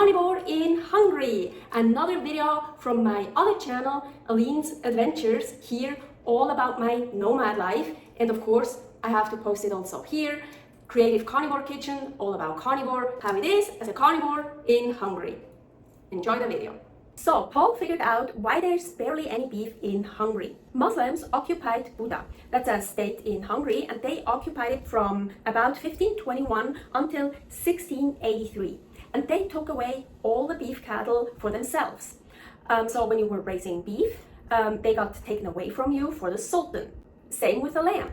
Karnivore in Hungary. Another video from my other channel, Aline's Adventures, here all about my nomad life. And of course, I have to post it also here. Creative Carnivore Kitchen, all about carnivore, how it is as a carnivore in Hungary. Enjoy the video. So, Paul figured out why there's barely any beef in Hungary. Muslims occupied Buda, that's a state in Hungary, and they occupied it from about 1521 until 1683. And they took away all the beef cattle for themselves. So when you were raising beef, they got taken away from you for the sultan. Same with the lamb.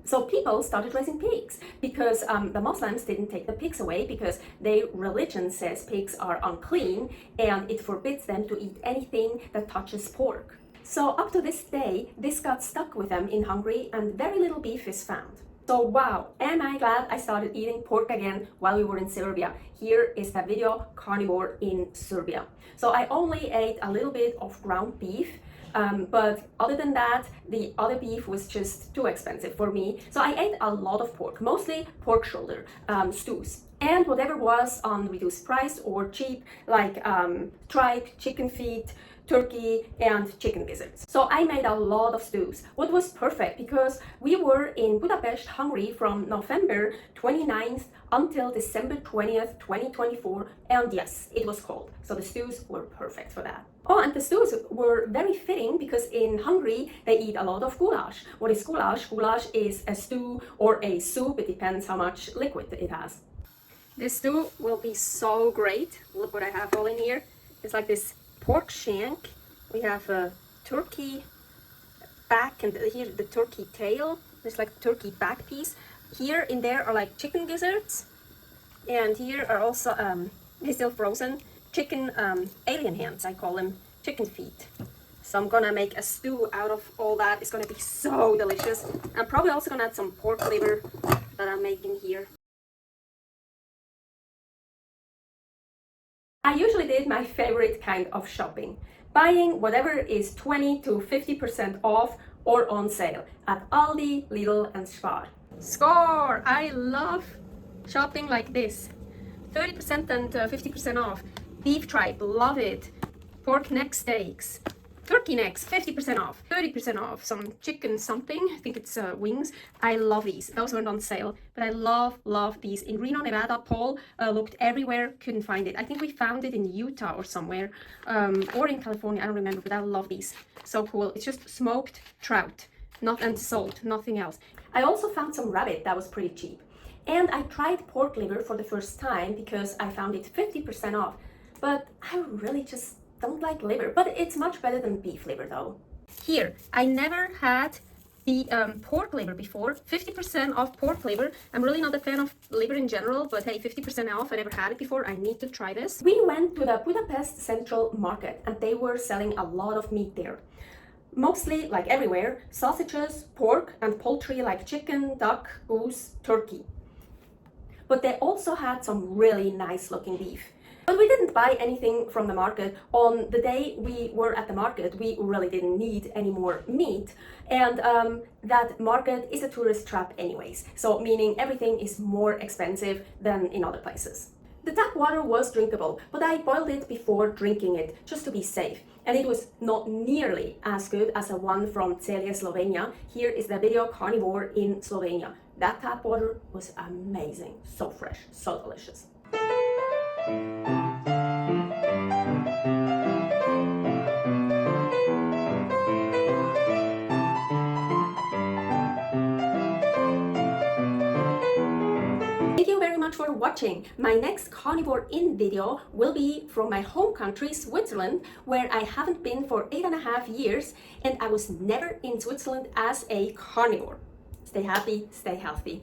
So people started raising pigs because the Muslims didn't take the pigs away because their religion says pigs are unclean and it forbids them to eat anything that touches pork. So up to this day, this got stuck with them in Hungary and very little beef is found. So wow, am I glad I started eating pork again while we were in Serbia. Here is the video, Carnivore in Serbia. So I only ate a little bit of ground beef. But other than that, the other beef was just too expensive for me. So I ate a lot of pork, mostly pork shoulder, stews, and whatever was on reduced price or cheap, like tripe, chicken feet, turkey, and chicken gizzards. So I made a lot of stews, what was perfect because we were in Budapest, Hungary from November 29th until December 20th, 2024, and yes, it was cold. So the stews were perfect for that. Oh, and the stews were very fitting because in Hungary, they eat a lot of goulash. What is goulash? Goulash is a stew or a soup. It depends how much liquid it has. This stew will be so great. Look what I have all in here. It's like this pork shank. We have a turkey back and here the turkey tail. There's like turkey back piece. Here in there are like chicken gizzards. And here are also, they're still frozen, chicken alien hands, I call them, chicken feet. So I'm gonna make a stew out of all that. It's gonna be so delicious. I'm probably also gonna add some pork liver that I'm making here. I usually did my favorite kind of shopping, buying whatever is 20 to 50% off or on sale at Aldi, Lidl and Spar. Score! I love shopping like this. 30% and 50% off. Beef tripe, love it. Pork neck steaks. Turkey necks, 50% off, 30% off, some chicken something, I think it's wings. I love these, those weren't on sale, but I love these. In Reno, Nevada, Paul looked everywhere, couldn't find it. I think we found it in Utah or somewhere, or in California, I don't remember, but I love these. So cool, it's just smoked trout, and salt, nothing else. I also found some rabbit that was pretty cheap. And I tried pork liver for the first time because I found it 50% off, but I really just don't like liver, but it's much better than beef liver though. Here, I never had the pork liver before. 50% off pork liver. I'm really not a fan of liver in general, but hey, 50% off. I never had it before. I need to try this. We went to the Budapest Central Market and they were selling a lot of meat there. Mostly, like everywhere, sausages, pork, and poultry like chicken, duck, goose, turkey. But they also had some really nice looking beef. But we didn't buy anything from the market. On the day we were at the market, we really didn't need any more meat. And that market is a tourist trap anyways. So meaning everything is more expensive than in other places. The tap water was drinkable, but I boiled it before drinking it just to be safe. And it was not nearly as good as the one from Slovenia. Here is the video, Carnivore in Slovenia. That tap water was amazing. So fresh, so delicious. Thank you very much for watching. My next Carnivore in video will be from my home country, Switzerland, where I haven't been for 8.5 years, and I was never in Switzerland as a carnivore. Stay happy, stay healthy.